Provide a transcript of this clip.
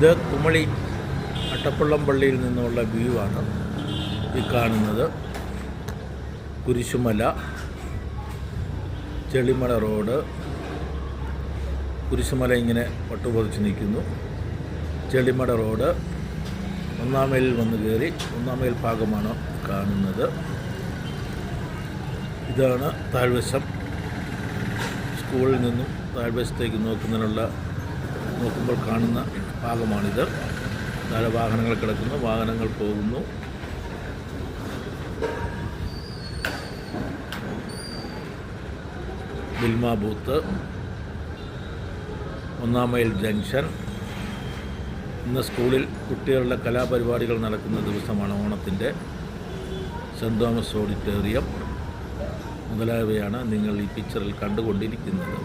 ഇത് കുമളി അട്ടപ്പള്ളം പള്ളിയിൽ നിന്നുള്ള വ്യൂ ആണ് ഈ കാണുന്നത്. കുരിശുമല, ചെളിമല റോഡ്, കുരിശുമല ഇങ്ങനെ പട്ടുപൊതിച്ച് നിൽക്കുന്നു. ചെളിമല റോഡ് 1-ാം മൈലിൽ വന്ന് കയറി 1-ാം മൈൽ ഭാഗമാണ് കാണുന്നത്. ഇതാണ് താഴ്വശം. സ്കൂളിൽ നിന്നും താഴ്വശത്തേക്ക് നോക്കുമ്പോൾ കാണുന്ന ഭാഗമാണിത്. ധാരാ വാഹനങ്ങൾ കിടക്കുന്നു, വാഹനങ്ങൾ പോകുന്നു. ബിൽമ ബൂത്ത്, 1-ാം മൈൽ ജംഗ്ഷൻ. ഇന്ന് സ്കൂളിൽ കുട്ടികളുടെ കലാപരിപാടികൾ നടക്കുന്ന ദിവസമാണ്, ഓണത്തിൻ്റെ. സെൻറ് തോമസ് ഓഡിറ്റോറിയം മുതലായവയാണ് നിങ്ങൾ ഈ പിക്ചറിൽ കണ്ടുകൊണ്ടിരിക്കുന്നത്.